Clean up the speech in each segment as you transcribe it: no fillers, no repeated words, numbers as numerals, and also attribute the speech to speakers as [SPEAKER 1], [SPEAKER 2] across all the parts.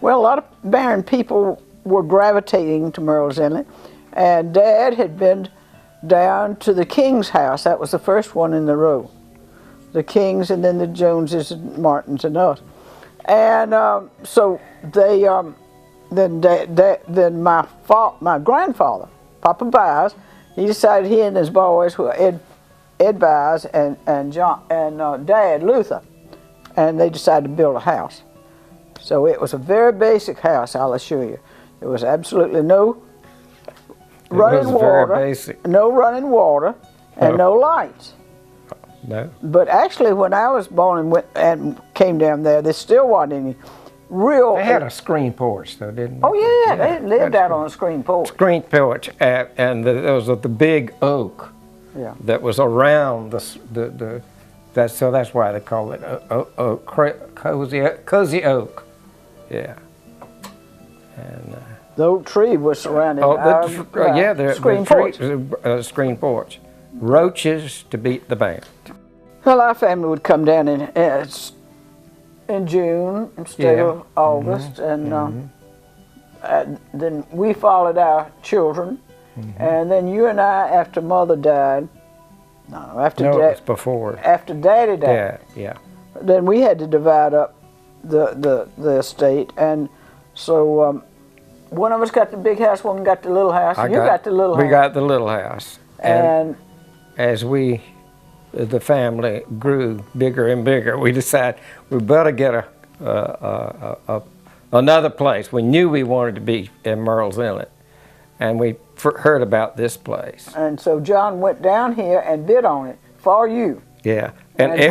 [SPEAKER 1] Well, a lot of Marion people were gravitating to Murrells Inlet, and Dad had been down to the King's house. That was the first one in the row. The Kings, and then the Joneses and Martins and us. And so they, then my grandfather, Papa Byars, he decided he and his boys, who were Ed Byars and John and Dad Luther, and they decided to build a house. So it was a very basic house, I'll assure you. There was absolutely no running water, no running water, and no lights.
[SPEAKER 2] No.
[SPEAKER 1] But actually, when I was born and came down there still wasn't any real.
[SPEAKER 2] They had a screen porch, though, didn't they?
[SPEAKER 1] Oh yeah, they lived out on a screen porch.
[SPEAKER 2] Screen porch, and there was the big oak.
[SPEAKER 1] Yeah.
[SPEAKER 2] That was around so that's why they call it cozy oak. Yeah. And
[SPEAKER 1] the oak tree was surrounded by screen porch.
[SPEAKER 2] Screen porch. Roaches to beat the band.
[SPEAKER 1] Well, our family would come down in June instead of August, and then we followed our children, and then you and I, after Mother died, it was before. After Daddy died, then we had to divide up the estate, and so one of us got the big house, one got the little house, and you got the little house.
[SPEAKER 2] We got the little house,
[SPEAKER 1] and
[SPEAKER 2] as the family grew bigger and bigger, we decided we better get another place. We knew we wanted to be in Murrells Inlet, and we heard about this place.
[SPEAKER 1] And so John went down here and bid on it for you.
[SPEAKER 2] Yeah,
[SPEAKER 1] and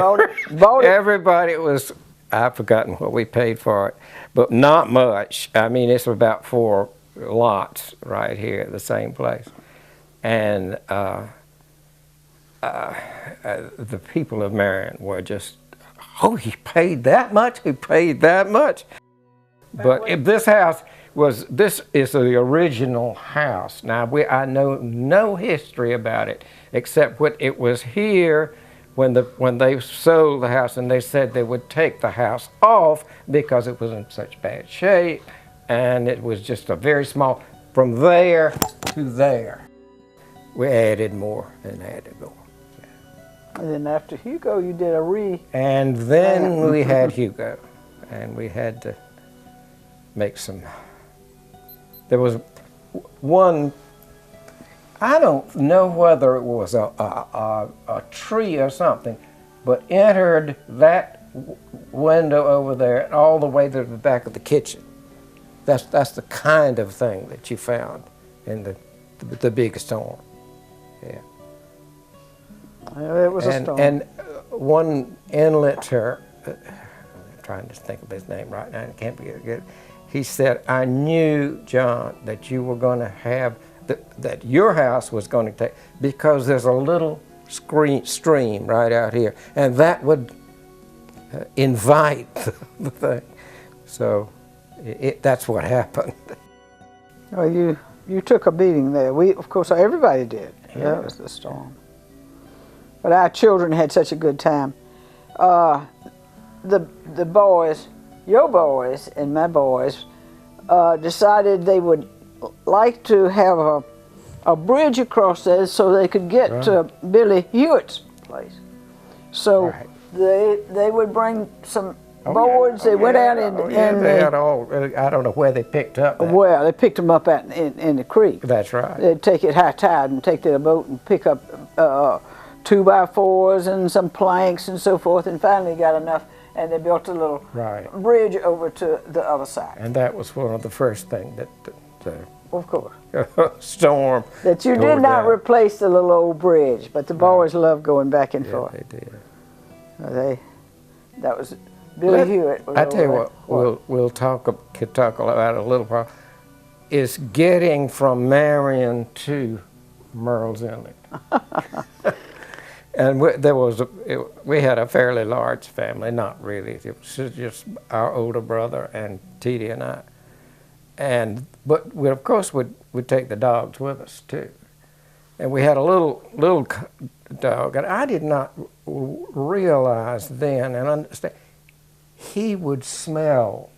[SPEAKER 1] bought it.
[SPEAKER 2] Everybody was, I've forgotten what we paid for it, but not much. I mean, it's about 4 lots right here at the same place. And the people of Marion were just, oh, he paid that much? He paid that much? But if this is the original house. Now, I know no history about it, except it was here when they sold the house, and they said they would take the house off because it was in such bad shape, and it was just a very small, from there to there. We added more and added more.
[SPEAKER 1] And then after Hugo, you did
[SPEAKER 2] And then we had Hugo, and we had to make some. There was one. I don't know whether it was a tree or something, but entered that window over there all the way to the back of the kitchen. That's the kind of thing that you found in the big storm. Yeah.
[SPEAKER 1] It was a storm.
[SPEAKER 2] And one inletter, I'm trying to think of his name right now, it can't be good. He said, I knew, John, that you were going to have, that your house was going to take, because there's a little stream right out here, and that would invite the thing. So that's what happened.
[SPEAKER 1] Well, you took a beating there. Of course, everybody did. Yeah. That was the storm. But our children had such a good time. The boys, your boys and my boys, decided they would like to have a bridge across there so they could get to Billy Hewitt's place. So they would bring some boards. They went out
[SPEAKER 2] they had all. I don't know where they picked up that.
[SPEAKER 1] Well, they picked them up in the creek.
[SPEAKER 2] That's right.
[SPEAKER 1] They'd take it high tide and take to the boat and pick up 2x4s and some planks and so forth, and finally got enough, and they built a little bridge over to the other side.
[SPEAKER 2] And that was one of the first things that
[SPEAKER 1] of course.
[SPEAKER 2] Storm.
[SPEAKER 1] That you did not replace the little old bridge, but the boys loved going back and forth.
[SPEAKER 2] They did.
[SPEAKER 1] That was Billy Hewitt.
[SPEAKER 2] I tell you what, we'll talk about it a little while, is getting from Marion to Murrells Inlet. And we had a fairly large family, not really. It was just our older brother and T.D. and I. But we, of course, would take the dogs with us too. And we had a little dog, and I did not realize then and understand, he would smell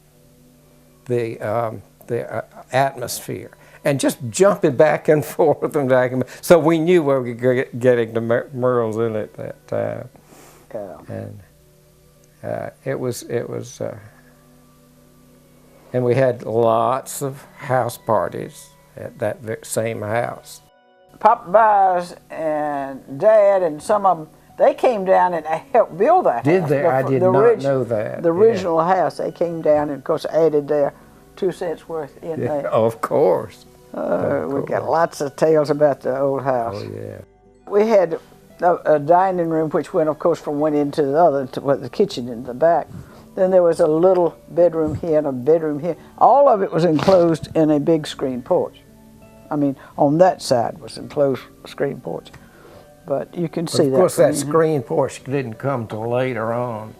[SPEAKER 2] the atmosphere, and just jumping back and forth and back and forth. So we knew we were getting to Murrells Inlet that time. And it was, and we had lots of house parties at that same house.
[SPEAKER 1] Papa Byars and Dad and some of them, they came down and helped build that
[SPEAKER 2] Did
[SPEAKER 1] house.
[SPEAKER 2] they? I did not know that.
[SPEAKER 1] The original house, they came down and, of course, added their 2 cents worth in there.
[SPEAKER 2] Of course.
[SPEAKER 1] We got lots of tales about the old house.
[SPEAKER 2] Oh, yeah.
[SPEAKER 1] We had a dining room, which went, of course, from one end to the other, to the kitchen in the back. Then there was a little bedroom here and a bedroom here. All of it was enclosed in a big screen porch. I mean, on that side was enclosed screen porch. But you can see that.
[SPEAKER 2] Of course, that screen porch didn't come till later on.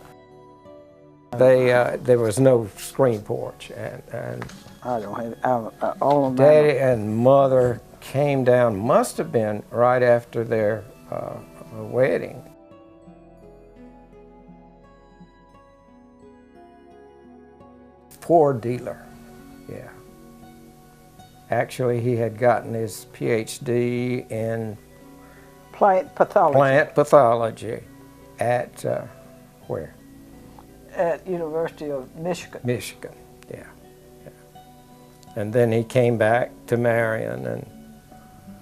[SPEAKER 2] There was no screen porch, and
[SPEAKER 1] I don't have all of them.
[SPEAKER 2] Daddy and Mother came down. Must have been right after their wedding. Poor dealer, yeah. Actually, he had gotten his PhD in
[SPEAKER 1] plant pathology.
[SPEAKER 2] Plant pathology at where?
[SPEAKER 1] At University of Michigan.
[SPEAKER 2] Michigan, yeah. And then he came back to Marion and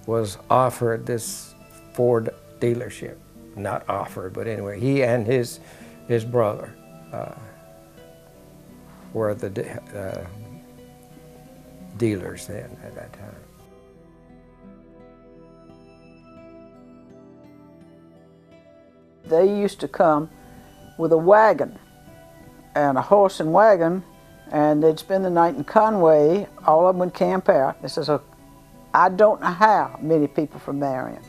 [SPEAKER 2] was offered this Ford dealership. Not offered, but anyway, he and his brother were the dealers then at that time.
[SPEAKER 1] They used to come with a wagon and a horse and wagon, and they'd spend the night in Conway. All of them would camp out. This is I don't know how many people from Marion,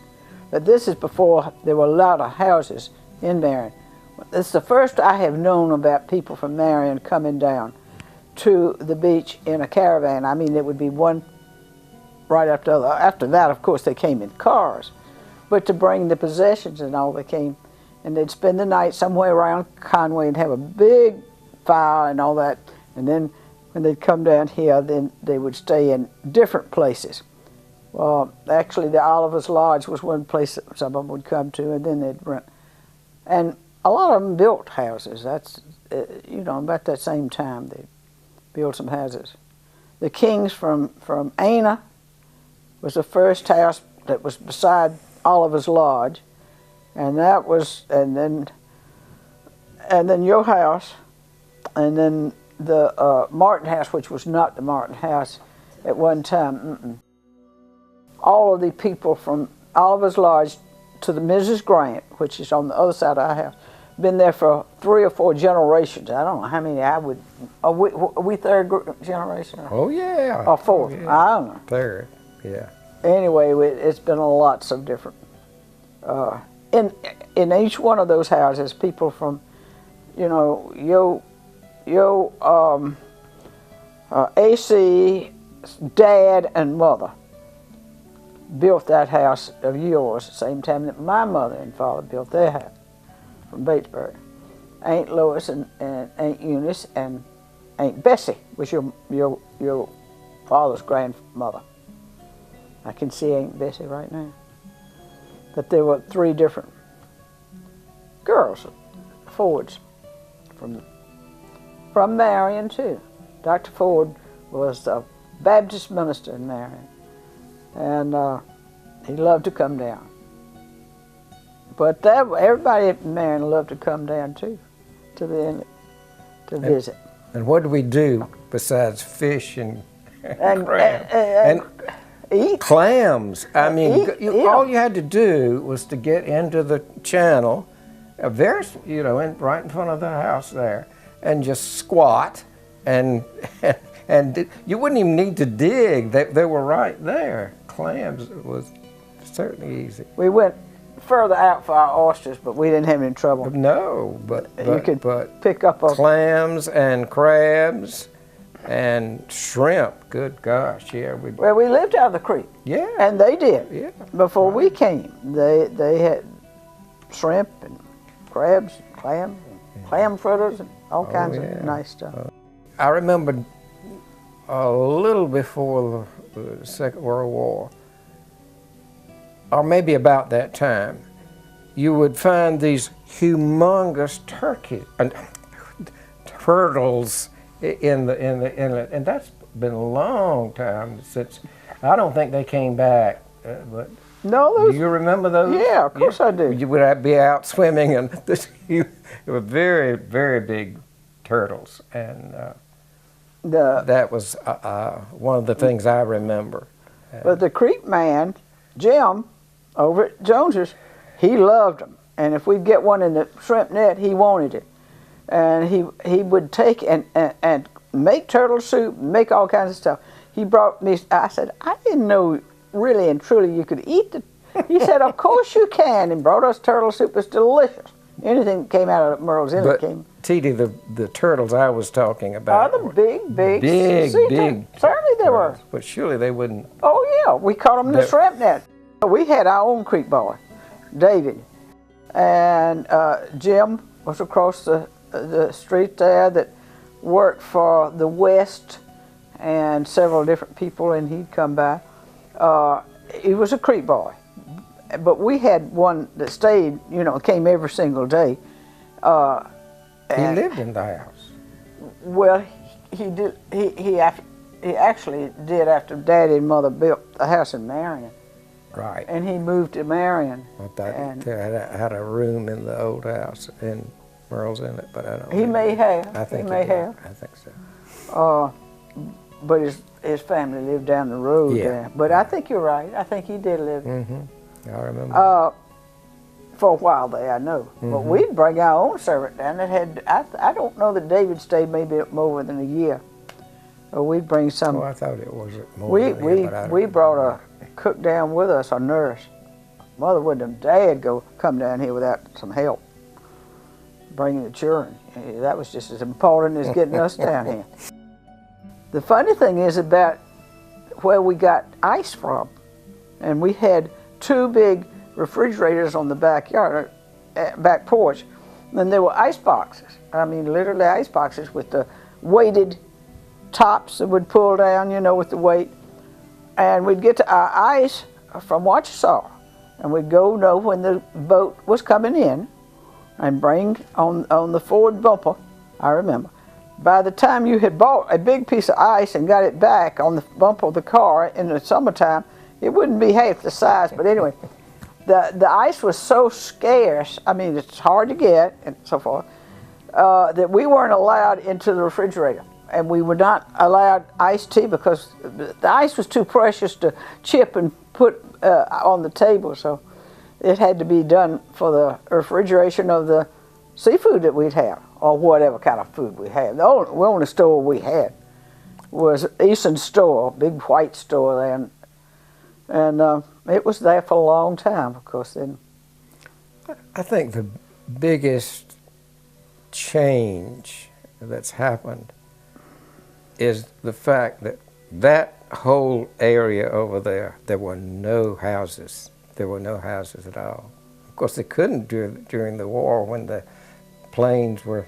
[SPEAKER 1] but this is before there were a lot of houses in Marion. It's the first I have known about people from Marion coming down to the beach in a caravan. I mean, it would be one right after the other. After that, of course, they came in cars. But to bring the possessions and all, they came, and they'd spend the night somewhere around Conway and have a big fire and all that. And then when they'd come down here, then they would stay in different places. Well, actually, the Oliver's Lodge was one place that some of them would come to, and then they'd rent. And a lot of them built houses. That's, you know, about that same time they built some houses. The Kings from Ana was the first house that was beside Oliver's Lodge, and that was, and then your house, and then the Martin house, which was not the Martin house at one time. All of the people from Oliver's Lodge to the Mrs. Grant, which is on the other side of our house, been there for 3 or 4 generations. I don't know how many I would. Are we third generation?
[SPEAKER 2] Oh yeah.
[SPEAKER 1] Or fourth?
[SPEAKER 2] Oh, yeah.
[SPEAKER 1] I don't know.
[SPEAKER 2] Third, yeah.
[SPEAKER 1] Anyway, it's been lots of different. In each one of those houses, people from, you know, AC, Dad, and Mother built that house of yours at the same time that my mother and father built their house from Batesburg. Aunt Lois and Aunt Eunice and Aunt Bessie was your father's grandmother. I can see Aunt Bessie right now. But there were 3 different girls, Fords, from Marion too. Dr. Ford was a Baptist minister in Marion, and he loved to come down. But everybody in Marion loved to come down too, to the inlet, to visit.
[SPEAKER 2] And what do we do besides fish and crab? And
[SPEAKER 1] eat.
[SPEAKER 2] Clams. I mean, all you
[SPEAKER 1] Yeah.
[SPEAKER 2] had to do was to get into the channel, you know, right in front of the house there, and just squat, and you wouldn't even need to dig. They were right there. Clams was certainly easy.
[SPEAKER 1] We went further out for our oysters, but we didn't have any trouble.
[SPEAKER 2] No, but
[SPEAKER 1] you could pick up
[SPEAKER 2] clams and crabs and shrimp. Good gosh, yeah.
[SPEAKER 1] Well, we lived out of the creek.
[SPEAKER 2] Yeah.
[SPEAKER 1] And they did.
[SPEAKER 2] Yeah.
[SPEAKER 1] Before we came, they had shrimp and crabs, and clams, and clam fritters, and all kinds of nice stuff.
[SPEAKER 2] I remember a little before the Second World War, or maybe about that time, you would find these humongous turtles in the inlet, and that's been a long time since. I don't think they came back, but
[SPEAKER 1] no,
[SPEAKER 2] do you remember those?
[SPEAKER 1] Yeah, of course I do.
[SPEAKER 2] You would be out swimming, and they were very, very big turtles, and that was one of the things I remember.
[SPEAKER 1] But the creek man, Jim, over at Jones's, he loved them, and if we'd get one in the shrimp net, he wanted it, and he would take and make turtle soup, make all kinds of stuff. He brought me. I said, I didn't know really and truly you could eat the. He said, of course you can, and brought us turtle soup. It's delicious. Anything that came out of Murrells Inlet came.
[SPEAKER 2] T.D., the turtles I was talking about.
[SPEAKER 1] Oh, the big.
[SPEAKER 2] Big.
[SPEAKER 1] Certainly they were.
[SPEAKER 2] But surely they wouldn't.
[SPEAKER 1] Oh yeah, we caught them in the shrimp net. We had our own creek boy, David, and Jim was across the street there that worked for the West and several different people, and he'd come by. He was a creek boy, but we had one that stayed, came every single day.
[SPEAKER 2] He lived in the house.
[SPEAKER 1] Well, he did. He actually did after Daddy and Mother built the house in Marion.
[SPEAKER 2] Right.
[SPEAKER 1] And he moved to Marion.
[SPEAKER 2] I thought they had a room in the old house in Murrells Inlet, but I don't.
[SPEAKER 1] He may have.
[SPEAKER 2] I think
[SPEAKER 1] he may have.
[SPEAKER 2] I think so.
[SPEAKER 1] But his family lived down the road there. But I think you're right. I think he did live there.
[SPEAKER 2] Mm-hmm. I remember.
[SPEAKER 1] For a while there, I know. Mm-hmm. But we'd bring our own servant down that had. I don't know that David stayed maybe more than a year. Or we'd bring some.
[SPEAKER 2] Oh, I thought it was more than a year, but
[SPEAKER 1] we brought a cook down with us, a nurse. Mother wouldn't have dared come down here without some help bringing the children. That was just as important as getting us down here. The funny thing is about where we got ice from, and we had two big refrigerators on the backyard, back porch, and there were ice boxes. I mean, literally ice boxes with the weighted tops that would pull down, with the weight. And we'd get to our ice from Wausau, and we'd go know when the boat was coming in, and bring on the forward bumper. I remember. By the time you had bought a big piece of ice and got it back on the bumper of the car in the summertime, it wouldn't be half the size. But anyway, the ice was so scarce. I mean, it's hard to get and so forth, that we weren't allowed into the refrigerator. And we were not allowed iced tea because the ice was too precious to chip and put on the table. So it had to be done for the refrigeration of the seafood that we'd have, or whatever kind of food we had. The only store we had was Easton's store, big white store there. And it was there for a long time, of course. Then
[SPEAKER 2] I think the biggest change that's happened is the fact that that whole area over there were no houses. There were no houses at all. Of course, they couldn't during the war when the planes were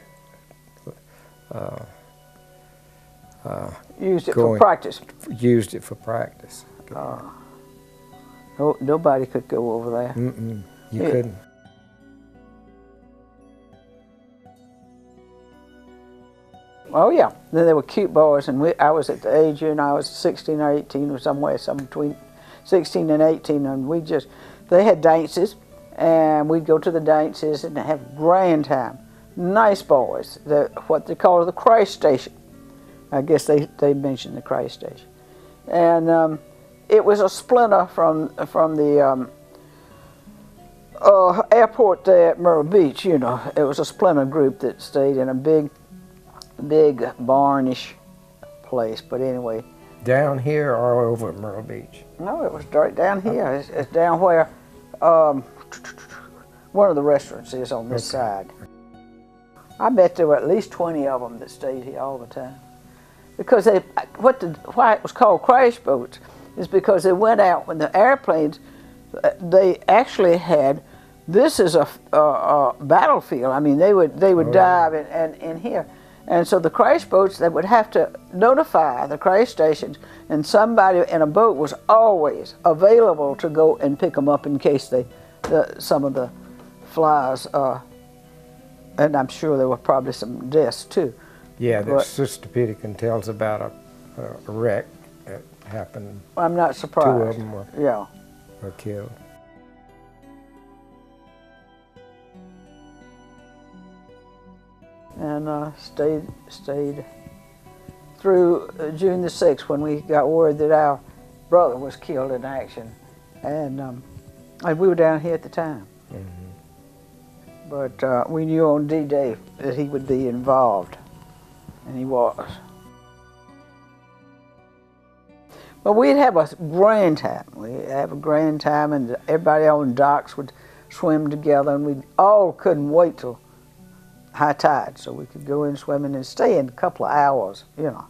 [SPEAKER 1] used it for practice.
[SPEAKER 2] Used it for practice.
[SPEAKER 1] Nobody could go over there.
[SPEAKER 2] You couldn't.
[SPEAKER 1] Oh yeah, then there were cute boys, and I was at the age, I was 16 or 18 or somewhere between 16 and 18, and they had dances, and we'd go to the dances and have a grand time. Nice boys, what they call the crash station. I guess they mentioned the crash station. And it was a splinter from the airport there at Myrtle Beach, It was a splinter group that stayed in a big barnish place, but anyway.
[SPEAKER 2] Down here or over at Myrtle Beach?
[SPEAKER 1] No, it was right down here. It's down where one of the restaurants is on this side. I bet there were at least 20 of them that stayed here all the time. Because why it was called crash boats is because they went out when the airplanes, they actually had, this is a battlefield. I mean, they would dive in here. And so the crash boats, they would have to notify the crash stations, and somebody in a boat was always available to go and pick them up in case some of the flies, and I'm sure there were probably some deaths too.
[SPEAKER 2] Yeah, Sister Peterkin tells about a wreck that happened.
[SPEAKER 1] I'm not surprised.
[SPEAKER 2] 2 of them were killed.
[SPEAKER 1] And stayed through June the 6th when we got word that our brother was killed in action, and we were down here at the time. Mm-hmm. But we knew on D-Day that he would be involved, and he was. But we'd have a grand time. We'd have a grand time, and everybody on the docks would swim together, and we all couldn't wait till high tide so we could go in swimming and stay in a couple of hours, you know.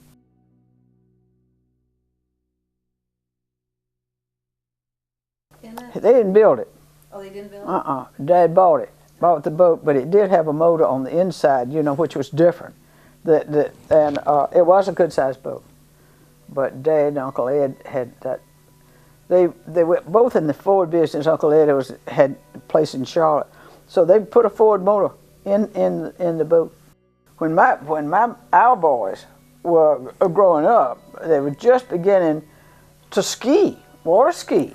[SPEAKER 1] They didn't build it.
[SPEAKER 3] Oh, they didn't build it?
[SPEAKER 1] Dad bought the boat, but it did have a motor on the inside, you know, which was different. And it was a good-sized boat. But Dad and Uncle Ed had that. They were both in the Ford business. Uncle Ed had a place in Charlotte, so they put a Ford motor in the boat. When our boys were growing up, they were just beginning to ski, water ski.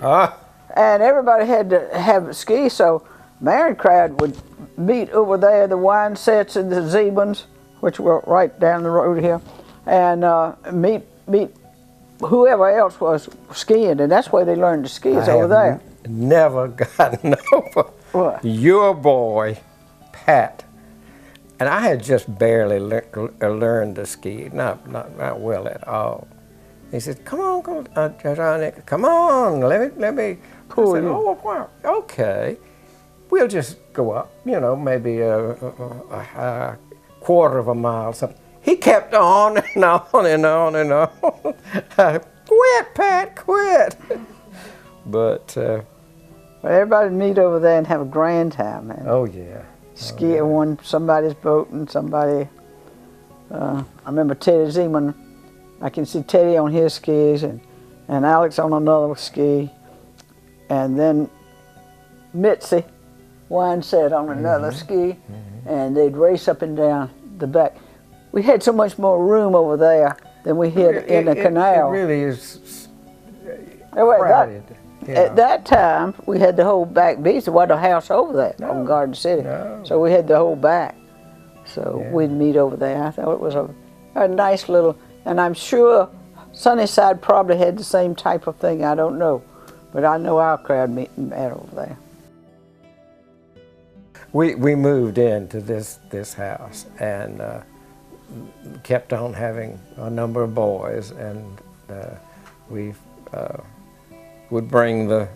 [SPEAKER 1] And everybody had to have a ski, so Marion crowd would meet over there, the wine sets and the Zebans, which were right down the road here, and meet whoever else was skiing, and that's where they learned to ski, is over there.
[SPEAKER 2] Never gotten over
[SPEAKER 1] what?
[SPEAKER 2] Your boy, Pat. And I had just barely learned to ski, not well at all. He said, "Come on, Johnny, come on, let me pull you." "Oh, wow, okay, we'll just go up, you know, maybe a quarter of a mile, something." He kept on and on and on and on. "Quit, Pat, quit." But
[SPEAKER 1] everybody would meet over there and have a grand time, man.
[SPEAKER 2] Oh yeah.
[SPEAKER 1] Ski on somebody's boat, and somebody. I remember Teddy Zeman. I can see Teddy on his skis, and Alex on another ski, and then Mitzi, wine set on another ski, and they'd race up and down the back. We had so much more room over there than we had in the canal.
[SPEAKER 2] It really is
[SPEAKER 1] crowded. At that time, we had the whole back beach. There wasn't a house over there on Garden City.
[SPEAKER 2] No.
[SPEAKER 1] So we had the whole back. So we'd meet over there. I thought it was a nice little, and I'm sure Sunnyside probably had the same type of thing. I don't know. But I know our crowd met over there.
[SPEAKER 2] We moved into this house and kept on having a number of boys, and we would bring the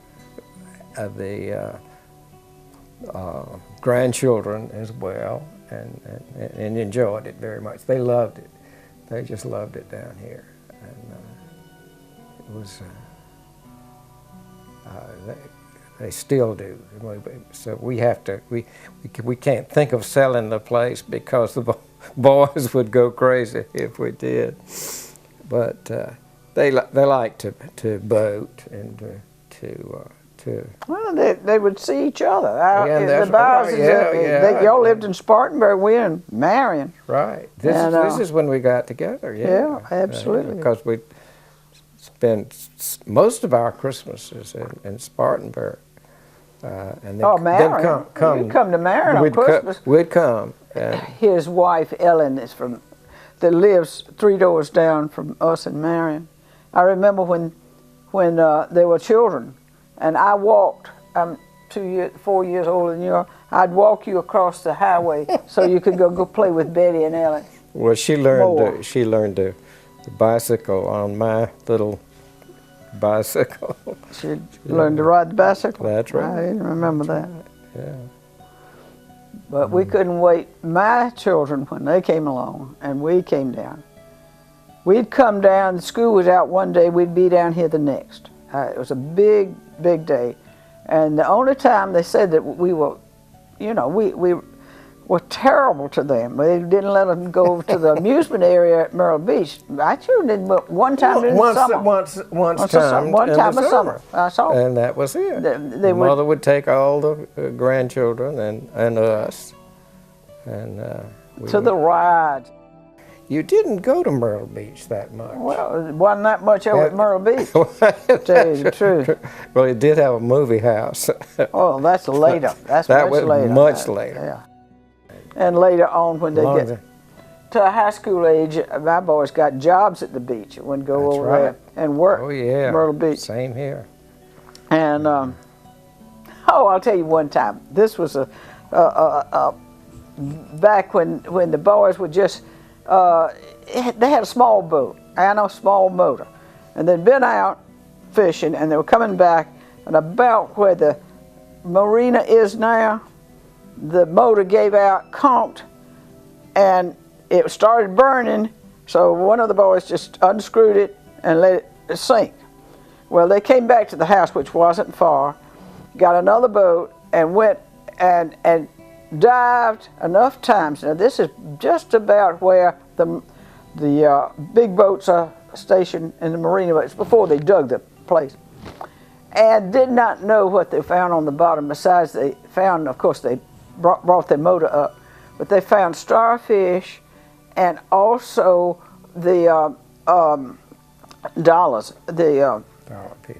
[SPEAKER 2] grandchildren as well, and enjoyed it very much. They loved it. They just loved it down here, and it was. They still do. So we have to. We can't think of selling the place because the boys would go crazy if we did. But they like to boat and to.
[SPEAKER 1] Well, they would see each other.
[SPEAKER 2] The
[SPEAKER 1] Byars, y'all lived in Spartanburg. We in Marion.
[SPEAKER 2] Right. This is when we got together.
[SPEAKER 1] Yeah, absolutely.
[SPEAKER 2] Because we spent most of our Christmases in Spartanburg. And then,
[SPEAKER 1] Marion. You'd come to Marion on Christmas.
[SPEAKER 2] We'd come.
[SPEAKER 1] His wife Ellen that lives 3 doors down from us in Marion. I remember when they were children, and I walked. I'm 4 years older than you are. I'd walk you across the highway so you could go play with Betty and Ellen.
[SPEAKER 2] Well, she learned to bicycle on my little bicycle.
[SPEAKER 1] She learned to ride the bicycle?
[SPEAKER 2] That's right.
[SPEAKER 1] I didn't remember that.
[SPEAKER 2] Yeah.
[SPEAKER 1] But we couldn't wait. My children, when they came along and we came down, we'd come down, the school was out one day, we'd be down here the next. It was a big, big day. And the only time they said that we were, you know, were terrible to them. They didn't let them go to the amusement area at Murrells Beach. I sure did one time in the summer.
[SPEAKER 2] One time in the summer.
[SPEAKER 1] I saw.
[SPEAKER 2] And that was it. The mother would take all the grandchildren and us. And
[SPEAKER 1] to the rides.
[SPEAKER 2] You didn't go to Murrells Beach that much.
[SPEAKER 1] Well, it wasn't that much over at Murrells Beach, to tell you the truth.
[SPEAKER 2] Well, it did have a movie house.
[SPEAKER 1] Oh, that's later. That's
[SPEAKER 2] that
[SPEAKER 1] much
[SPEAKER 2] was
[SPEAKER 1] later.
[SPEAKER 2] Much later.
[SPEAKER 1] Yeah. And later on, when they get to high school age, my boys got jobs at the beach and would go over there and work.
[SPEAKER 2] Oh, yeah.
[SPEAKER 1] Murrells Beach.
[SPEAKER 2] Same here.
[SPEAKER 1] And, I'll tell you one time. This was back when the boys would just, they had a small boat and a small motor. And they'd been out fishing and they were coming back, and about where the marina is now, the motor gave out, conked, and it started burning. So one of the boys just unscrewed it and let it sink. Well, they came back to the house, which wasn't far, got another boat and went and dived enough times. Now this is just about where the big boats are stationed in the marina, but it's before they dug the place. And did not know what they found on the bottom. Besides, they found, of course, they brought their motor up, but they found starfish and also the dollars, the
[SPEAKER 2] dollarfish.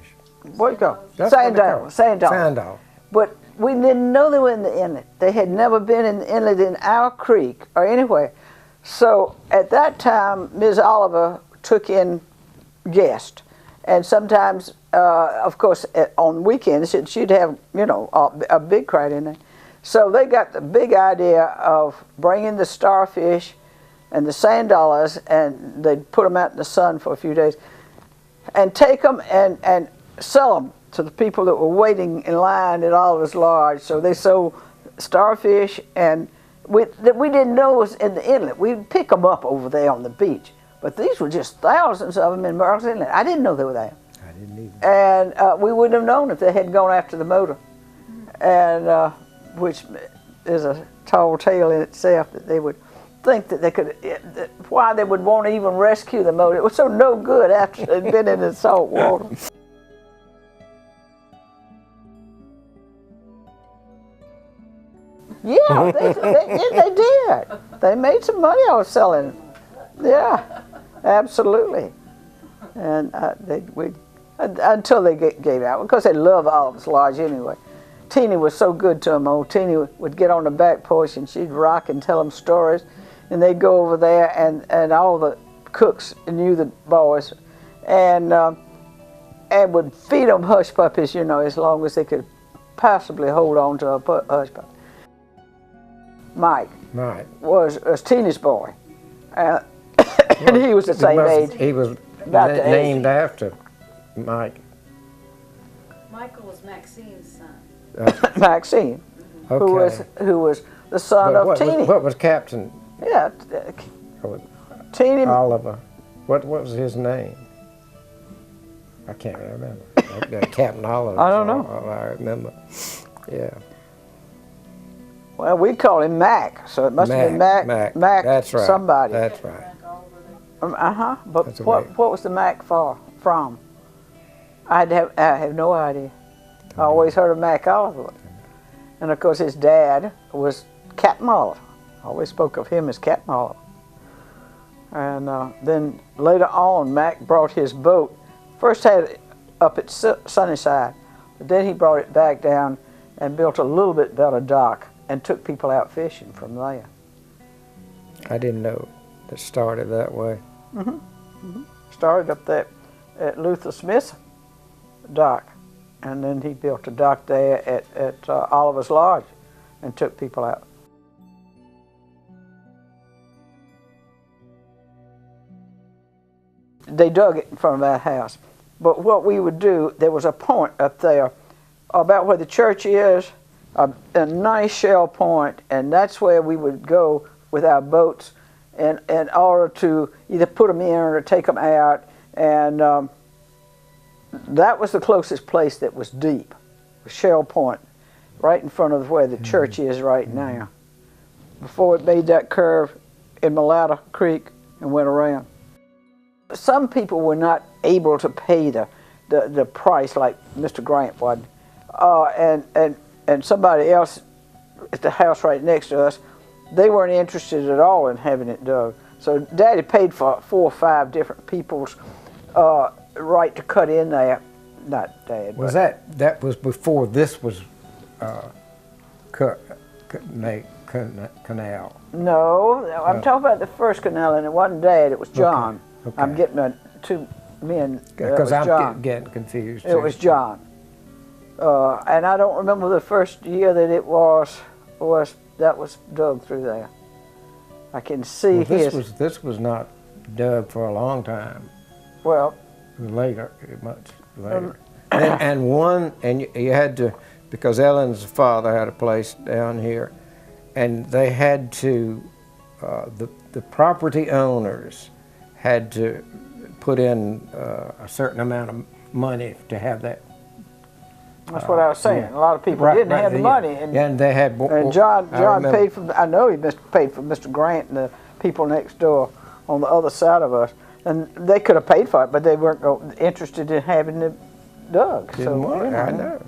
[SPEAKER 1] What do you call it? Sand dollar. But we didn't know they were in the inlet. They had never been in the inlet in our creek or anywhere. So at that time, Ms. Oliver took in guests, and sometimes, of course, on weekends she'd have, you know, a big crowd in there. So they got the big idea of bringing the starfish and the sand dollars, and they'd put them out in the sun for a few days, and take them and sell them to the people that were waiting in line at Oliver's Lodge. So they sold starfish, and that we didn't know was in the inlet. We'd pick them up over there on the beach, but these were just thousands of them in Murrells Inlet. I didn't know they were there.
[SPEAKER 2] I didn't either.
[SPEAKER 1] And we wouldn't have known if they hadn't gone after the motor, and which is a tall tale in itself, that they would think that they could, why they would want to even rescue the motor. It was so no good after they'd been in the salt water. Yeah, they did. They made some money off selling. Yeah, absolutely. And until they gave out, because they love Oliver's Lodge anyway. Teeny was so good to them. Old Teeny would get on the back porch and she'd rock and tell them stories. And they'd go over there, and all the cooks knew the boys, and would feed them hush puppies, you know, as long as they could possibly hold on to a hush puppy. Mike was Teeny's boy, and he was the same age.
[SPEAKER 2] He was named after Mike.
[SPEAKER 3] Michael was Maxine's son.
[SPEAKER 1] Maxine,
[SPEAKER 2] Okay.
[SPEAKER 1] who was the son of Teeny.
[SPEAKER 2] What was Captain?
[SPEAKER 1] Yeah, Teeny.
[SPEAKER 2] Oliver. What was his name? I can't remember. Captain Oliver.
[SPEAKER 1] I don't know.
[SPEAKER 2] All I remember. Yeah.
[SPEAKER 1] Well, we call him Mac, so it must have been Mac.
[SPEAKER 2] That's right.
[SPEAKER 1] Somebody.
[SPEAKER 2] That's right.
[SPEAKER 1] But what was the Mac from? I have no idea. I always heard of Mac Oliver, and of course his dad was Captain Oliver. I always spoke of him as Captain Oliver. And then later on, Mac brought his boat. First had it up at Sunnyside, but then he brought it back down and built a little bit better dock and took people out fishing from there.
[SPEAKER 2] I didn't know it started that way.
[SPEAKER 1] Started up there at Luther Smith's dock, and then he built a dock there at Oliver's Lodge and took people out. They dug it in front of our house. But what we would do, there was a point up there about where the church is, a nice shell point, and that's where we would go with our boats in order to either put them in or take them out. And that was the closest place that was deep, Shell Point, right in front of where the church is right now. before it made that curve in Malata Creek and went around. Some people were not able to pay the price like Mr. Grant was, and somebody else at the house right next to us, they weren't interested at all in having it dug. So Daddy paid for 4 or 5 different people's right to cut in there. Not Dad.
[SPEAKER 2] Was that was before this was canal?
[SPEAKER 1] No, I'm talking about the first canal, and it wasn't Dad. It was John.
[SPEAKER 2] Okay.
[SPEAKER 1] I'm getting 2 men.
[SPEAKER 2] Because I'm getting confused.
[SPEAKER 1] It was John, and I don't remember the first year that it was dug through there. I can see
[SPEAKER 2] this was not dug for a long time.
[SPEAKER 1] Well,
[SPEAKER 2] later, much later. And you had to, because Ellen's father had a place down here, and they had to, the property owners had to put in a certain amount of money to have that.
[SPEAKER 1] That's what I was saying.
[SPEAKER 2] Yeah.
[SPEAKER 1] A lot of people didn't have the money,
[SPEAKER 2] and they had.
[SPEAKER 1] And John paid for. I know he paid for Mr. Grant and the people next door on the other side of us, and they could have paid for it, but they weren't interested in having it dug.
[SPEAKER 2] I know.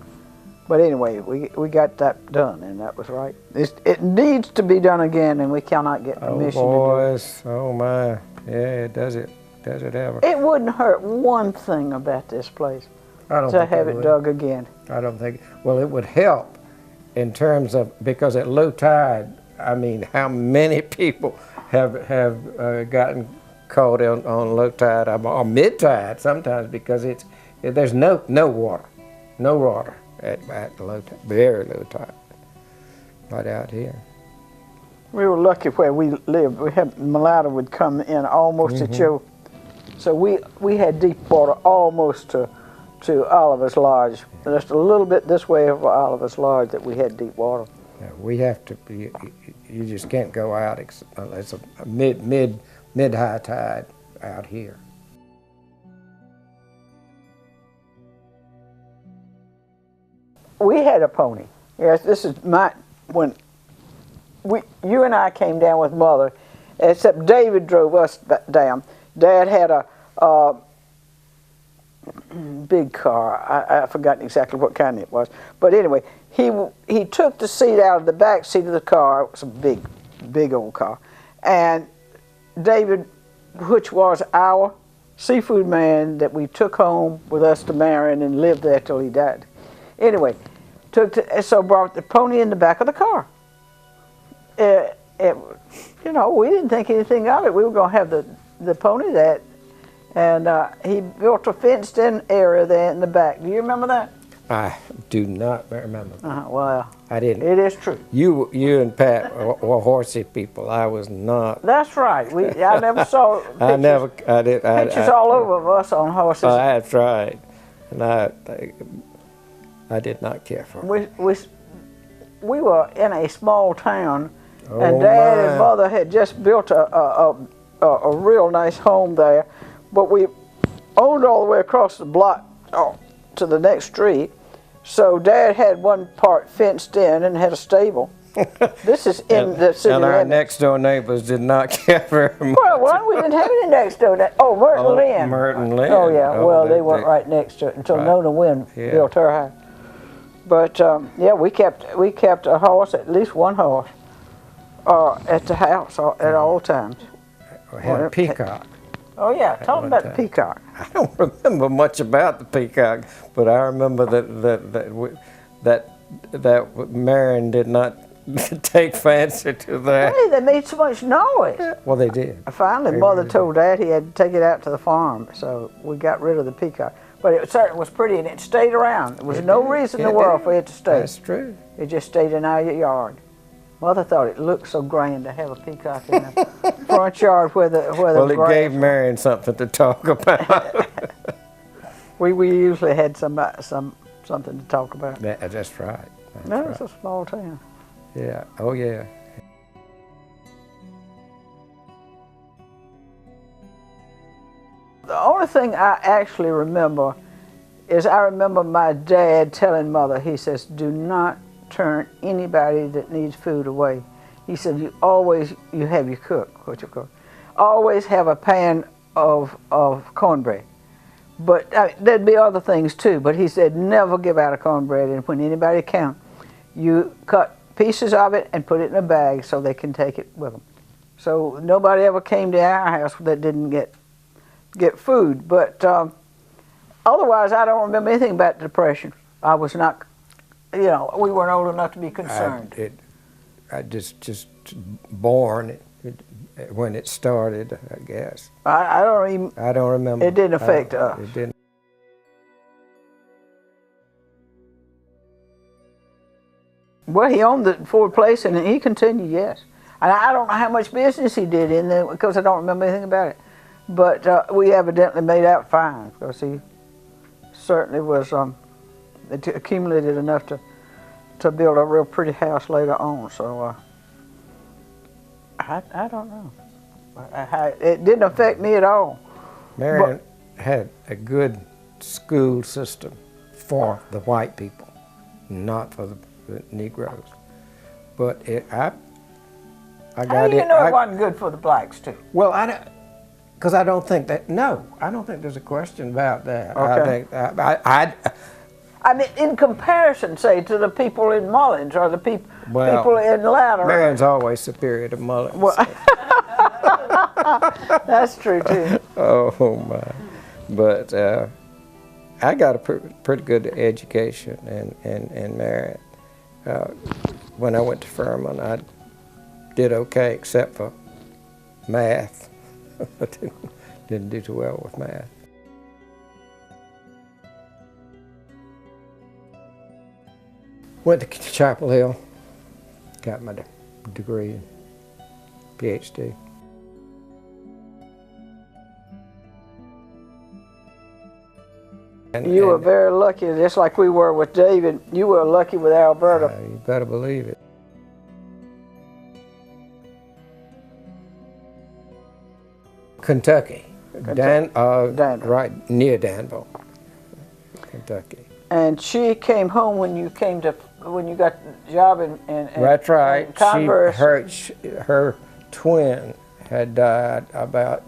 [SPEAKER 1] But anyway, we got that done, and that was right. It needs to be done again, and we cannot get permission to do it.
[SPEAKER 2] Oh my, yeah, does it ever?
[SPEAKER 1] It wouldn't hurt one thing about this place to have it dug again.
[SPEAKER 2] I don't think. Well, it would help in terms of, because at low tide, I mean, how many people have gotten caught on low tide or mid tide sometimes, because there's no water at low tide, very low tide, right out here.
[SPEAKER 1] We were lucky where we lived. We had Malata would come in almost at your, so we had deep water almost to Oliver's Lodge. Just a little bit this way of Oliver's Lodge that we had deep water.
[SPEAKER 2] Yeah, we have to. You just can't go out unless a mid high tide out here.
[SPEAKER 1] We had a pony. Yes, this is when you and I came down with Mother, except David drove us down. Dad had a big car. I've forgotten exactly what kind it was. But anyway, he took the seat out of the back seat of the car. It was a big old car. And David, which was our seafood man that we took home with us to Marion and lived there till he died. Anyway, brought the pony in the back of the car. We didn't think anything of it. We were going to have the pony there. And he built a fenced-in area there in the back. Do you remember that?
[SPEAKER 2] I do not remember.
[SPEAKER 1] Well,
[SPEAKER 2] I didn't.
[SPEAKER 1] It is true.
[SPEAKER 2] You and Pat were horsey people. I was not.
[SPEAKER 1] That's right. I never saw pictures.
[SPEAKER 2] I did.
[SPEAKER 1] Pictures all over of us on horses.
[SPEAKER 2] That's right. And I did not care for it.
[SPEAKER 1] We were in a small town, and Dad and Mother had just built a real nice home there. But we owned all the way across the block to the next street. So Dad had one part fenced in and had a stable. This is in the city
[SPEAKER 2] And our
[SPEAKER 1] limits.
[SPEAKER 2] next door neighbors did not care very much.
[SPEAKER 1] Well, we didn't have any next door. Merton Lynn.
[SPEAKER 2] Merton Lynn.
[SPEAKER 1] Oh, yeah. Well, they weren't right next to it until Nona Wynn built her house. But, we kept a horse, at least one horse, at the house at all times.
[SPEAKER 2] We had a peacock.
[SPEAKER 1] Oh, yeah. Tell them about the peacock.
[SPEAKER 2] I don't remember much about the peacock, but I remember that Marion did not take fancy to that.
[SPEAKER 1] Hey, they made so much noise.
[SPEAKER 2] Well, they did.
[SPEAKER 1] Finally, Mother told Dad he had to take it out to the farm, so we got rid of the peacock. But it certainly was pretty, and it stayed around. There was no reason in the world for it to stay.
[SPEAKER 2] That's true.
[SPEAKER 1] It just stayed in our yard. Mother thought it looked so grand to have a peacock in the front yard where the
[SPEAKER 2] Well, it gave Marion something to talk about.
[SPEAKER 1] we usually had something to talk about.
[SPEAKER 2] That's right.
[SPEAKER 1] It's a small town.
[SPEAKER 2] Yeah. Oh, yeah.
[SPEAKER 1] The only thing I actually remember is I remember my dad telling Mother, he says, do not turn anybody that needs food away. he said, you have your cook, what you call, always have a pan of cornbread. But there'd be other things too, but he said never give out a cornbread, and when anybody comes, you cut pieces of it and put it in a bag so they can take it with them. So nobody ever came to our house that didn't get food. But otherwise, I don't remember anything about the Depression. I was not, we weren't old enough to be concerned.
[SPEAKER 2] I just born when it started, I guess.
[SPEAKER 1] I don't remember. It didn't affect us.
[SPEAKER 2] It didn't.
[SPEAKER 1] Well, he owned the Ford place, and he continued, yes. And I don't know how much business he did in there, because I don't remember anything about it. But we evidently made out fine, because he certainly was accumulated enough to build a real pretty house later on. So I don't know. It didn't affect me at all.
[SPEAKER 2] Marion had a good school system for the white people, not for the Negroes. But I got it.
[SPEAKER 1] It wasn't good for the blacks too?
[SPEAKER 2] Well, because I don't think that. No, I don't think there's a question about that.
[SPEAKER 1] Okay.
[SPEAKER 2] I
[SPEAKER 1] mean, in comparison, say, to the people in Mullins or the people in Louder.
[SPEAKER 2] Marion's always superior to Mullins.
[SPEAKER 1] Well, that's true too.
[SPEAKER 2] Oh my! But I got a pretty good education in Marion. When I went to Furman, I did okay except for math. I didn't do too well with math. Went to Chapel Hill, got my degree, PhD.
[SPEAKER 1] You were very lucky, just like we were with David. You were lucky with Alberta.
[SPEAKER 2] You better believe it. Kentucky.
[SPEAKER 1] Danville.
[SPEAKER 2] Right near Danville, Kentucky.
[SPEAKER 1] And she came home when you got the job in
[SPEAKER 2] That's right.
[SPEAKER 1] in Converse.
[SPEAKER 2] Her twin had died about,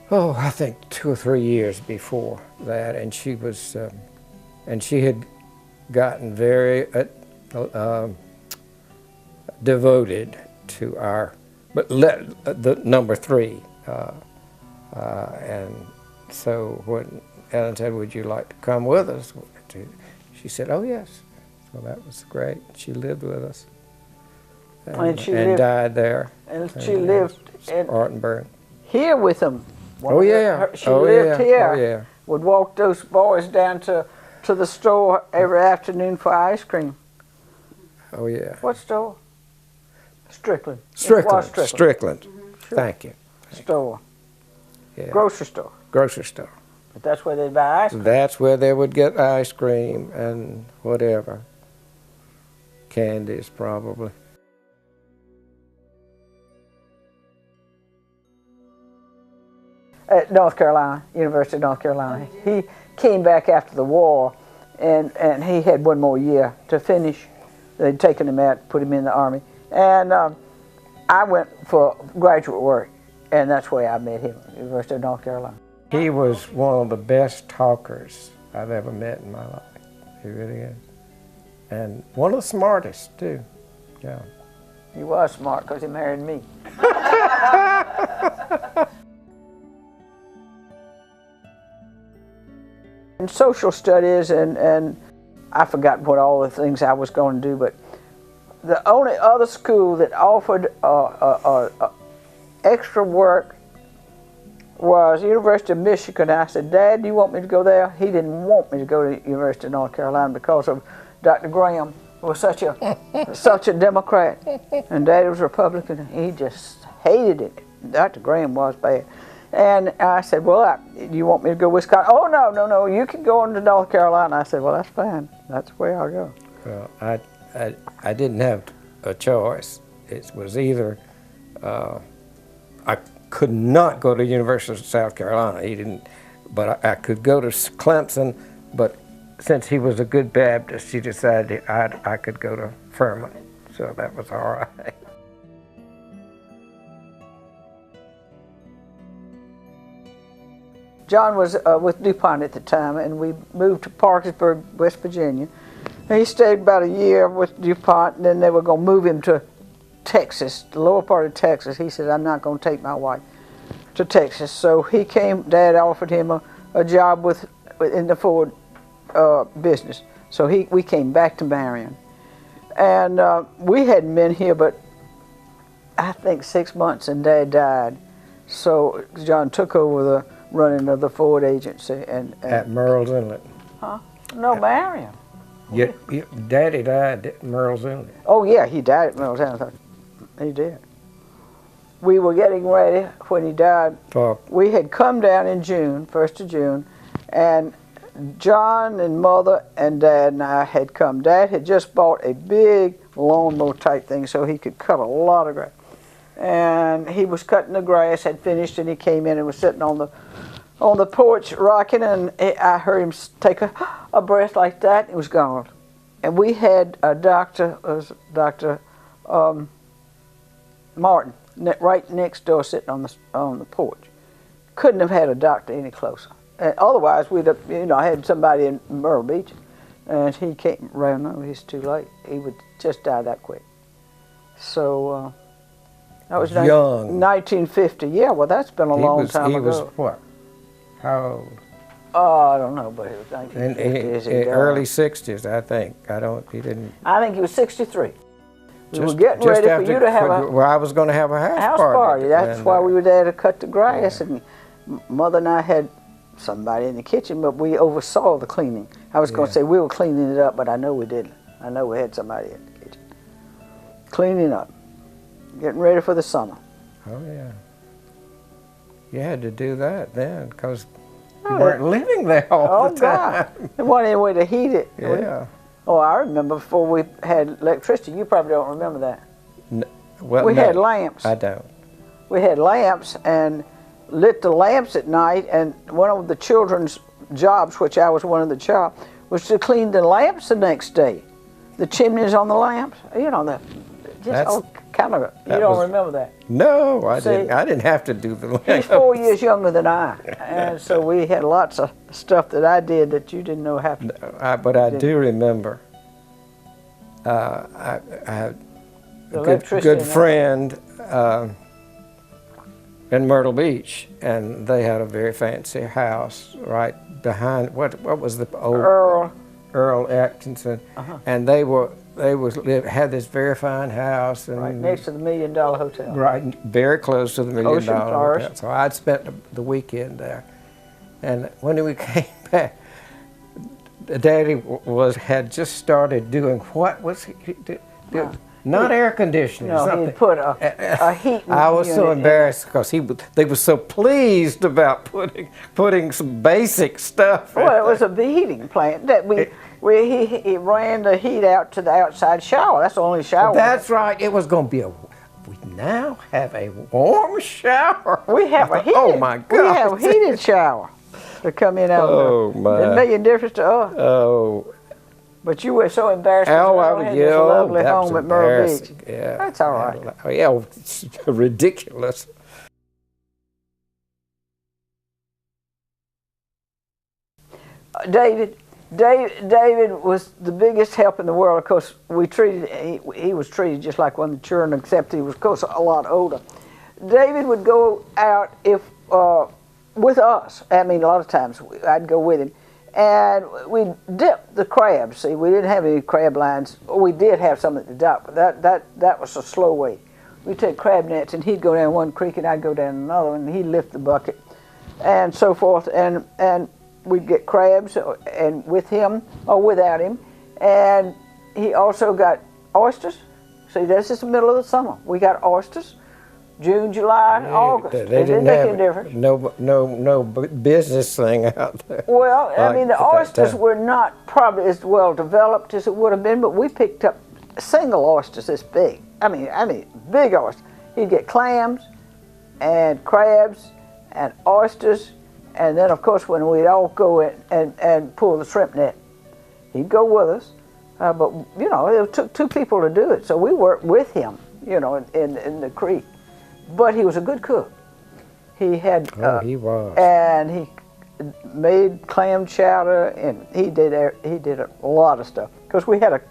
[SPEAKER 2] I think 2 or 3 years before that, and she was, and she had gotten very devoted to our, the number 3, and so when Ellen said, "Would you like to come with us?" She said, "Oh yes." So that was great. She lived with us, and died there.
[SPEAKER 1] And she lived in
[SPEAKER 2] Spartanburg.
[SPEAKER 1] Here with them. She
[SPEAKER 2] lived
[SPEAKER 1] here.
[SPEAKER 2] Oh yeah.
[SPEAKER 1] Would walk those boys down to the store every afternoon for ice cream.
[SPEAKER 2] Oh yeah.
[SPEAKER 1] What store? Strickland.
[SPEAKER 2] Strickland.
[SPEAKER 1] Mm-hmm. Sure.
[SPEAKER 2] Thank you.
[SPEAKER 1] Store.
[SPEAKER 2] Yeah.
[SPEAKER 1] Grocery store.
[SPEAKER 2] Grocery store.
[SPEAKER 1] But that's where they'd buy ice cream.
[SPEAKER 2] That's where they would get ice cream and whatever. Candies, probably.
[SPEAKER 1] At North Carolina, University of North Carolina. He came back after the war, and he had 1 more year to finish. They'd taken him out, put him in the Army. And I went for graduate work, and that's where I met him, University of North Carolina.
[SPEAKER 2] He was one of the best talkers I've ever met in my life. He really is. And one of the smartest, too. Yeah.
[SPEAKER 1] He was smart because he married me. In social studies, and I forgot what all the things I was going to do, but the only other school that offered extra work was University of Michigan. I said, "Dad, do you want me to go there?" He didn't want me to go to University of North Carolina because of Dr. Graham was such a Democrat, and Dad was Republican. He just hated it. Dr. Graham was bad. And I said, "Well, you want me to go to Wisconsin?" "Oh, no, you can go into North Carolina." I said, "Well, that's fine. That's where I'll go."
[SPEAKER 2] Well, I didn't have a choice. It was either I could not go to the University of South Carolina. He didn't, but I could go to Clemson. But since he was a good Baptist, he decided I could go to Furman. so that was all right.
[SPEAKER 1] John was with DuPont at the time, and we moved to Parkersburg, West Virginia. And he stayed about a year with DuPont, and then they were going to move him to Texas, the lower part of Texas. He said, I'm not going to take my wife to Texas. So he came, Dad offered him a job in the Ford business. So we came back to Marion. And we hadn't been here but I think 6 months, and Dad died. So John took over the running of the Ford agency. And
[SPEAKER 2] at Murrells Inlet.
[SPEAKER 1] Huh? No, Marion.
[SPEAKER 2] Yeah, Daddy died at Murrells Inlet.
[SPEAKER 1] Oh yeah, he died at Murrells Inlet. He did. We were getting ready when he died. We had come down in June, 1st of June, and John and Mother and Dad and I had come. Dad had just bought a big lawnmower type thing so he could cut a lot of grass. And he was cutting the grass, had finished, and he came in and was sitting on the porch rocking, and I heard him take a breath like that, and it was gone. And we had a doctor, Dr. Martin, right next door, sitting on the porch. Couldn't have had a doctor any closer. Otherwise, we'd have, I had somebody in Myrtle Beach, and he came around. No, he's too late. He would just die that quick. So that was
[SPEAKER 2] young.
[SPEAKER 1] 1950. Yeah, well, that's been a long time ago.
[SPEAKER 2] He was what? How old?
[SPEAKER 1] Oh, I don't know, but he was 1950.
[SPEAKER 2] In early 60s, I think.
[SPEAKER 1] I think he was 63. We were getting ready for you to have
[SPEAKER 2] I was going to have a house party.
[SPEAKER 1] That's why we were there to cut the grass, and Mother and I had somebody in the kitchen, but we oversaw the cleaning. I was going to say we were cleaning it up, but I know we didn't. I know we had somebody in the kitchen. Cleaning up, getting ready for the summer.
[SPEAKER 2] Oh, yeah. You had to do that then, because you weren't living there all the time.
[SPEAKER 1] God. There wasn't any way to heat it.
[SPEAKER 2] Yeah.
[SPEAKER 1] I remember before we had electricity. You probably don't remember that.
[SPEAKER 2] We
[SPEAKER 1] had lamps.
[SPEAKER 2] I don't.
[SPEAKER 1] We had lamps and lit the lamps at night, and one of the children's jobs, which I was one of the jobs, was to clean the lamps the next day. The chimneys on the lamps, you don't remember that.
[SPEAKER 2] No, I didn't. I didn't have to do the lamps.
[SPEAKER 1] He's 4 years younger than I, and so we had lots of stuff that I did that you didn't know how to.
[SPEAKER 2] But I do remember. I had a good friend in Myrtle Beach, and they had a very fancy house right behind what was the old Earl Atkinson, and they had this very fine house, and
[SPEAKER 1] right next to the $1 Million Hotel.
[SPEAKER 2] Right, very close to the $1 Million Hotel. So I'd spent the weekend there, and when we came back, Daddy had just started doing what was he? Not air conditioning.
[SPEAKER 1] No, he put a heat.
[SPEAKER 2] I was so embarrassed because they were so pleased about putting some basic stuff.
[SPEAKER 1] Well, it was a heating plant that he ran the heat out to the outside shower. That's the only shower.
[SPEAKER 2] That's right. It was going to be we now have a warm shower.
[SPEAKER 1] We have a heated.
[SPEAKER 2] Oh my God.
[SPEAKER 1] We have a heated shower to come in out of there.
[SPEAKER 2] My.
[SPEAKER 1] It made a difference to us.
[SPEAKER 2] Oh.
[SPEAKER 1] But you were so embarrassed.
[SPEAKER 2] Oh, I was
[SPEAKER 1] this lovely home at Myrtle Beach.
[SPEAKER 2] Yeah.
[SPEAKER 1] That's all right.
[SPEAKER 2] Yeah, it's ridiculous.
[SPEAKER 1] David was the biggest help in the world. Of course, he was treated just like one of the children, except he was, of course, a lot older. David would go out with us. I mean, a lot of times I'd go with him. And we'd dip the crabs. See, we didn't have any crab lines. We did have some at the dock, but that was a slow way. We'd take crab nets, and he'd go down one creek, and I'd go down another, and he'd lift the bucket, and so forth. And we'd get crabs, and with him or without him. And he also got oysters. See, this is the middle of the summer. We got oysters. June, July, August.
[SPEAKER 2] They didn't
[SPEAKER 1] make
[SPEAKER 2] have
[SPEAKER 1] any difference.
[SPEAKER 2] No business thing out there.
[SPEAKER 1] Well, I mean, the oysters were not probably as well developed as it would have been, but we picked up single oysters this big. I mean, big oysters. He'd get clams and crabs and oysters, and then, of course, when we'd all go in and pull the shrimp net, he'd go with us, But, you know, it took 2 people to do it, so we worked with him, you know, in the creek. But he was a good cook. He had...
[SPEAKER 2] he was.
[SPEAKER 1] And he made clam chowder, and he did a lot of stuff. Because we had a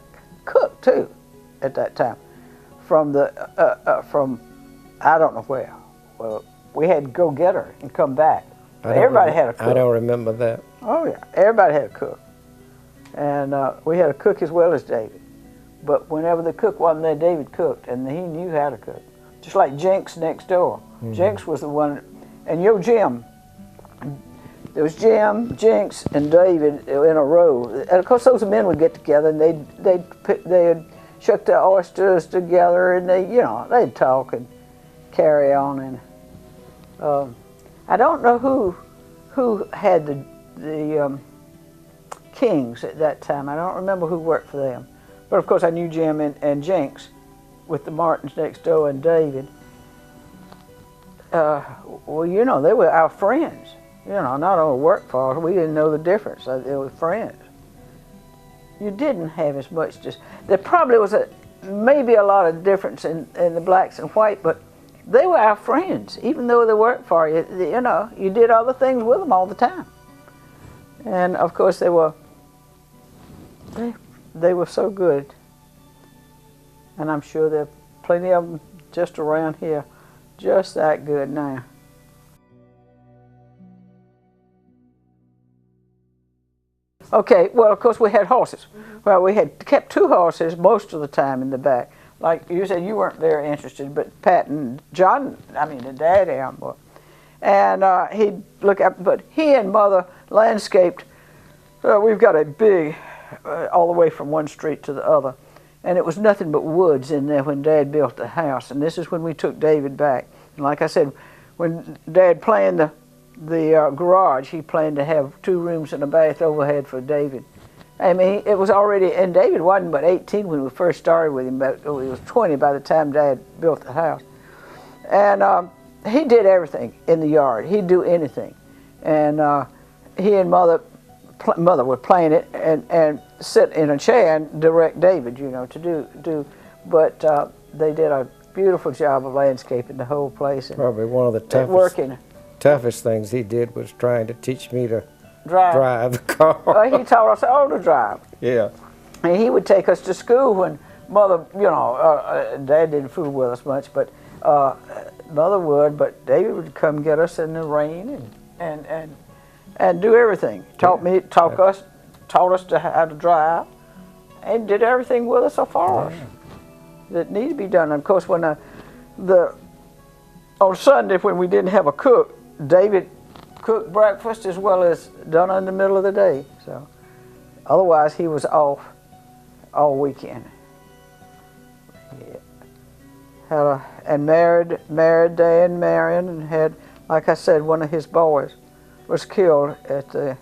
[SPEAKER 1] cook, too, at that time, from I don't know where. Well, we had to go get her and come back. Everybody had a cook.
[SPEAKER 2] I don't remember that.
[SPEAKER 1] Oh, yeah. Everybody had a cook. And we had a cook as well as David. But whenever the cook wasn't there, David cooked, and he knew how to cook. Just like Jenks next door. Mm-hmm. Jenks was the one, and Jim. There was Jim, Jenks, and David in a row. And of course, those men would get together, and they'd shuck the oysters together, and they'd talk and carry on. And I don't know who had the Kings at that time. I don't remember who worked for them. But of course I knew Jim and Jenks with the Martins next door and David. Well, you know, they were our friends. You know, not only work for us, we didn't know the difference. They were friends. You didn't have as much there probably was maybe a lot of difference in the blacks and white, but they were our friends. Even though they worked for you, you know, you did other things with them all the time. And of course they were so good. And I'm sure there are plenty of them just around here just that good now. Okay, well, of course we had horses. Mm-hmm. Well, we had kept 2 horses most of the time in the back. Like you said, you weren't very interested, but Pat and John, the Daddy, were. And he'd look up, but he and Mother landscaped. We've got a big, all the way from one street to the other. And it was nothing but woods in there when Dad built the house. And this is when we took David back. And like I said, when Dad planned the garage, he planned to have 2 rooms and a bath overhead for David. I mean, it was already, and David wasn't but 18 when we first started with him, but he was 20 by the time Dad built the house. And he did everything in the yard. He'd do anything. And he and Mother would plan it and sit in a chair and direct David, you know, to do. But they did a beautiful job of landscaping the whole place. And
[SPEAKER 2] probably one of the toughest things he did was trying to teach me to drive the car.
[SPEAKER 1] He taught us all to drive.
[SPEAKER 2] Yeah.
[SPEAKER 1] And he would take us to school when Mother, you know, Dad didn't fool with us much, but Mother would, but David would come get us in the rain and do everything. Taught us to how to drive, and did everything with us so far that needed to be done. And of course, when on Sunday when we didn't have a cook, David cooked breakfast as well as done in the middle of the day. So otherwise, he was off all weekend. Yeah. And married Dan Marion, and had, like I said, one of his boys was killed at the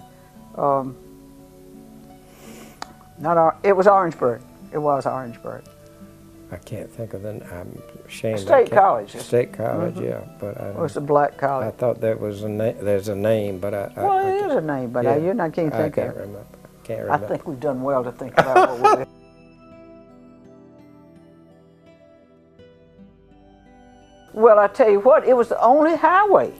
[SPEAKER 1] it was Orangeburg. It was Orangeburg.
[SPEAKER 2] I can't think of the. I'm ashamed.
[SPEAKER 1] State College.
[SPEAKER 2] State College, yeah, but
[SPEAKER 1] it was a black college.
[SPEAKER 2] I thought there was there's a name, but I.
[SPEAKER 1] Well, it is a name, but I can't think of it.
[SPEAKER 2] I can't remember.
[SPEAKER 1] I think we've done well to think about what we. Well, I tell you what, it was the only highway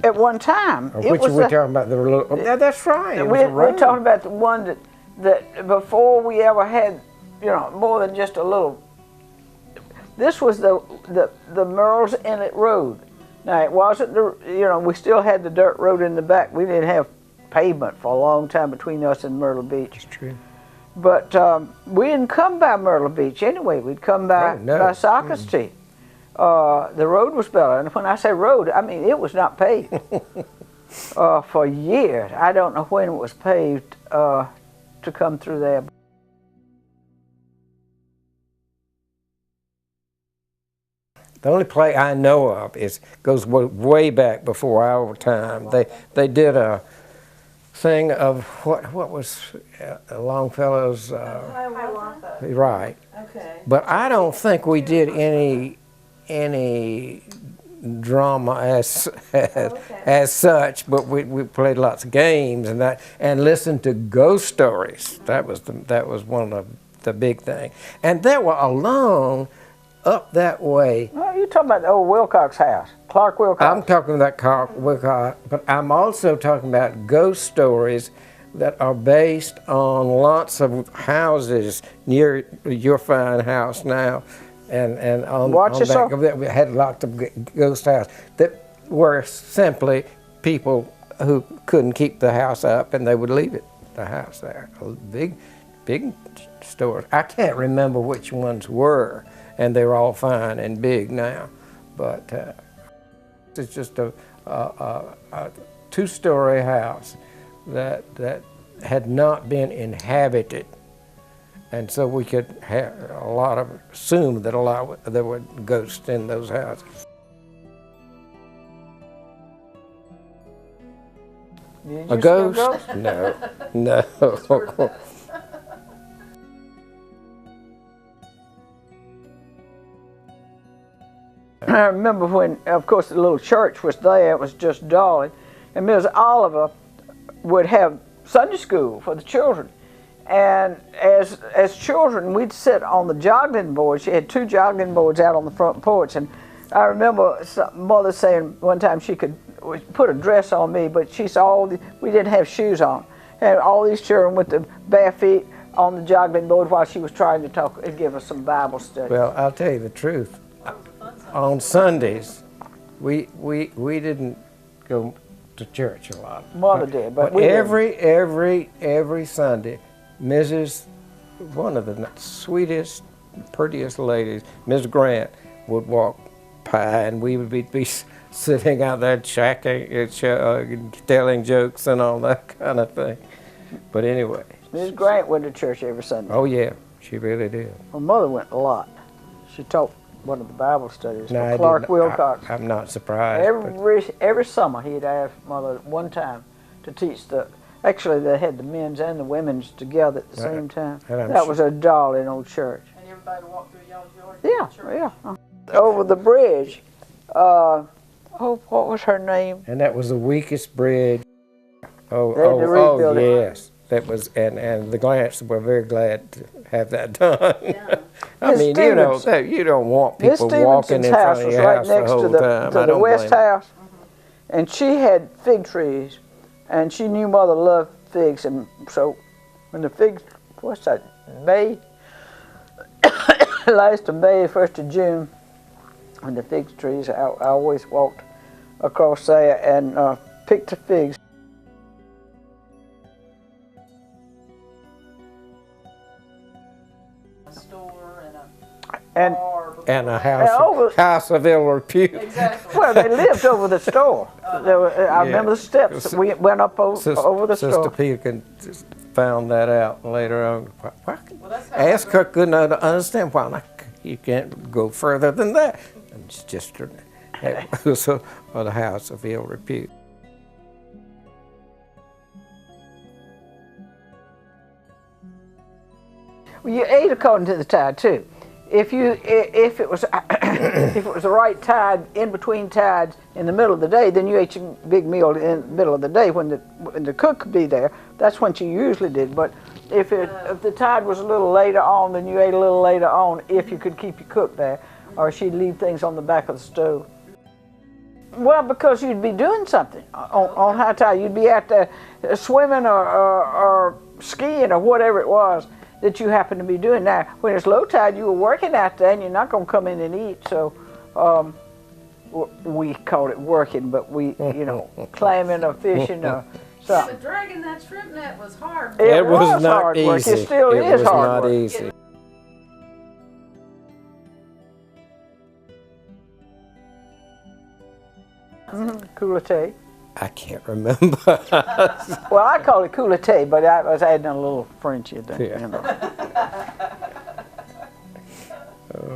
[SPEAKER 1] at one time.
[SPEAKER 2] Which are we talking about? Yeah, that's right.
[SPEAKER 1] We're talking about the one that before we ever had, you know, more than just a little. This was the Murrells Inlet Road. Now it wasn't we still had the dirt road in the back. We didn't have pavement for a long time between us and Myrtle Beach.
[SPEAKER 2] That's true.
[SPEAKER 1] But we didn't come by Myrtle Beach anyway. We'd come by Sockasty. The road was better, and when I say road, I mean it was not paved for years. I don't know when it was paved to come through there.
[SPEAKER 2] The only play I know of goes way back before our time. They did a thing of what was Longfellow's
[SPEAKER 3] Hiawatha.
[SPEAKER 2] Right.
[SPEAKER 3] Okay.
[SPEAKER 2] But I don't think we did any drama as such, but we played lots of games and listened to ghost stories. That was one of the big thing. And there were along up that way.
[SPEAKER 1] Oh, you're talking about the old Wilcox house, Clark Wilcox.
[SPEAKER 2] I'm talking about Clark Wilcox, but I'm also talking about ghost stories that are based on lots of houses near your fine house now, and on back of that we had lots of ghost houses that were simply people who couldn't keep the house up and they would leave the house there. Big stores. I can't remember which ones were, and they're all fine and big now, but it's just a two-story house that had not been inhabited, and so we could have assume that there were ghosts in those houses.
[SPEAKER 1] Did
[SPEAKER 2] A
[SPEAKER 1] you
[SPEAKER 2] ghost?
[SPEAKER 1] see a ghost?
[SPEAKER 2] No.
[SPEAKER 1] I remember when, of course, the little church was there. It was just Dolly, and Ms. Oliver would have Sunday school for the children. And as children, we'd sit on the jogging board. She had 2 jogging boards out on the front porch, and I remember Mother saying one time she could put a dress on me, but she saw we didn't have shoes on, and all these children with the bare feet on the jogging board while she was trying to talk and give us some Bible study.
[SPEAKER 2] Well, I'll tell you the truth. On Sundays, we didn't go to church a lot.
[SPEAKER 1] Mother did, but we
[SPEAKER 2] every Sunday, one of the sweetest, prettiest ladies, Miss Grant, would walk by, and we would be sitting out there chatting, telling jokes and all that kind of thing. But anyway.
[SPEAKER 1] Miss Grant went to church every Sunday.
[SPEAKER 2] Oh yeah, she really did.
[SPEAKER 1] Well, Mother went a lot. She taught one of the Bible studies for Clark Wilcox.
[SPEAKER 2] I'm not surprised.
[SPEAKER 1] Every summer he'd ask Mother one time to teach actually they had the men's and the women's together at the same time. That was a darling old church.
[SPEAKER 3] And everybody walked through y'all's yard?
[SPEAKER 1] Yeah. Over the bridge, what was her name?
[SPEAKER 2] And that was the weakest bridge.
[SPEAKER 1] Oh
[SPEAKER 2] yes. That was, and the Glants were very glad to have that done. Yeah. I mean, you don't want people walking in front of your house the whole time.
[SPEAKER 1] To the west house, and she had fig trees, and she knew Mother loved figs, and so when the figs, what's that, May, last of May, 1st of June, when the fig trees, I always walked across there and picked the figs.
[SPEAKER 2] And a house of ill repute.
[SPEAKER 3] Exactly.
[SPEAKER 1] Well, they lived over the store. I remember the steps. We went up over the store.
[SPEAKER 2] Sister Peterkin found that out later on. Ask her, couldn't understand why you can't go further than that. And it's just it was a house of ill repute.
[SPEAKER 1] Well, you ate according to the tide too. If it was the right tide in between tides in the middle of the day, then you ate your big meal in the middle of the day when the cook could be there. That's what you usually did. But if the tide was a little later on, then you ate a little later on if you could keep your cook there, or she'd leave things on the back of the stove. Well, because you'd be doing something on high tide. You'd be out there swimming or skiing or whatever it was that you happen to be doing. Now, when it's low tide, you were working out there, and you're not going to come in and eat. So we called it working, but we, clamming or fishing or something.
[SPEAKER 3] But dragging that shrimp net was hard.
[SPEAKER 1] It was
[SPEAKER 2] not
[SPEAKER 1] hard
[SPEAKER 2] easy.
[SPEAKER 1] work. It still is hard work.
[SPEAKER 2] It was not easy.
[SPEAKER 1] Couleté.
[SPEAKER 2] I can't remember.
[SPEAKER 1] Well, I call it couleté, but I was adding a little French in there.
[SPEAKER 2] Yeah.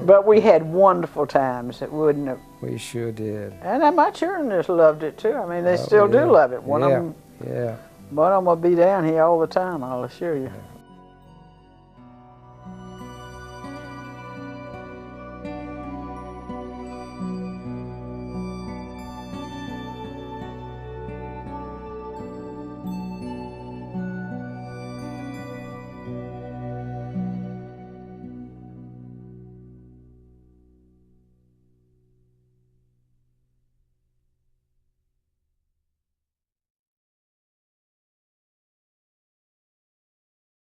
[SPEAKER 1] But we had wonderful times. It wouldn't have.
[SPEAKER 2] We sure did.
[SPEAKER 1] And my children just loved it too. I mean, they still do love it. One of them will be down here all the time, I'll assure you.